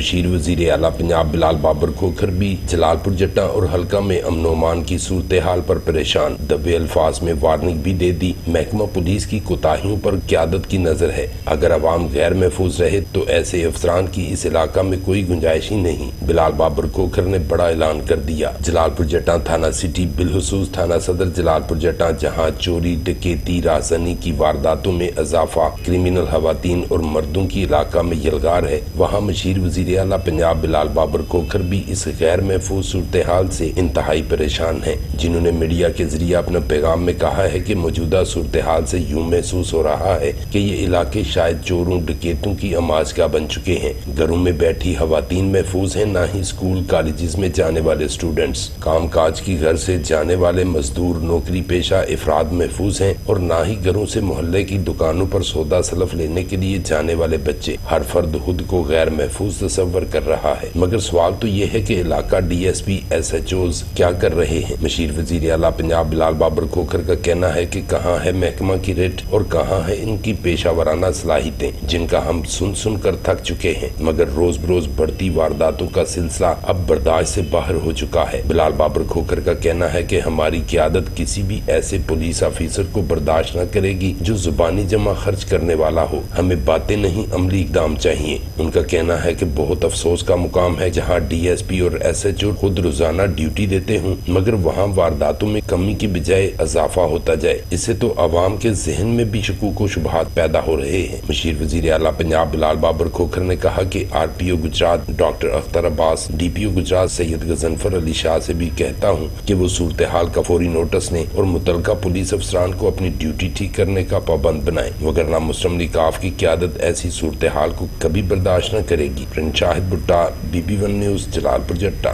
Machine वजीर आला पंजाब बिलाल बाबर खोखर भी जलालपुर जट्टा और हल्का में अमन अमान की सूरत हाल पर परेशान। दबे अल्फाज में वार्निंग भी दे दी। महकमा पुलिस की कोताहियों पर क़यादत की नजर है। अगर अवाम गैर महफूज रहे तो ऐसे अफसरान की इस इलाका में कोई गुंजाइश ही नहीं। बिलाल बाबर खोखर ने बड़ा ऐलान कर दिया। जलालपुर जट्टा थाना सिटी बिलखुसूस थाना सदर जलालपुर जट्टा, जहाँ चोरी डकैती राजनी की वारदातों में इजाफा, क्रिमिनल खवातीन और मर्दों की इलाका में यलगार है, वहाँ मशीर वजीर आला पंजाब बिलाल बाबर खोखर भी इस गैर महफूज सूरत हाल से इंतहाई परेशान हैं, जिन्होंने मीडिया के जरिए अपने पैगाम में कहा है कि मौजूदा सूरत हाल से यूं महसूस हो रहा है कि ये इलाके शायद चोरों डकैतों की अमाजगाह बन चुके हैं। घरों में बैठी खवातीन महफूज हैं, न ही स्कूल कॉलेजेस में जाने वाले स्टूडेंट्स, काम काज की घर से जाने वाले मजदूर, नौकरी पेशा अफराद महफूज हैं और न ही घरों से मोहल्ले की दुकानों पर सौदा सलफ लेने के लिए जाने वाले बच्चे। हर फर्द खुद को गैर महफूज तस्वर कर रहा है। मगर सवाल तो ये है कि इलाका DSP SHOs क्या कर रहे हैं। मशीर वजीर आला पंजाब बिलाल बाबर खोखर का कहना है कि कहाँ है महकमा की रेट और कहाँ है इनकी पेशा वराना सलाहियतें, जिनका हम सुन सुन कर थक चुके हैं। मगर रोज बरोज बढ़ती वारदातों का सिलसिला अब बर्दाश्त से बाहर हो चुका है। बिलाल बाबर खोखर का कहना है कि हमारी क़यादत किसी भी ऐसे पुलिस ऑफिसर को बर्दाश्त न करेगी जो जुबानी जमा खर्च करने वाला हो। हमें बातें नहीं, अमली इकदाम चाहिए। उनका कहना है कि बहुत अफसोस का मुकाम है जहां DSP और SHO खुद रोजाना ड्यूटी देते हों, मगर वहां वारदातों में कमी की बजाय इजाफा होता जाए। इससे तो अवाम के जहन में भी शकूक व शुबहात पैदा हो रहे हैं। मशीर वजीर आला पंजाब बिलाल बाबर खोखर ने कहा कि RPO Gujarat doctor Akhtar Abbas, DPO Gujarat Syed Ghazanfar Ali Shah से भी कहता हूँ कि वो सूरत हाल का फौरी नोटिस लें और मुतलका पुलिस अफसरान को अपनी ड्यूटी ठीक करने का पाबंद बनाएं, वगरना मुस्लिम लीग काफ की क़यादत ऐसी सूरत हाल को कभी बर्दाश्त न करेगी। शाहिद भुट्टा, BB1 न्यूज़, जलालपुर जट्टा।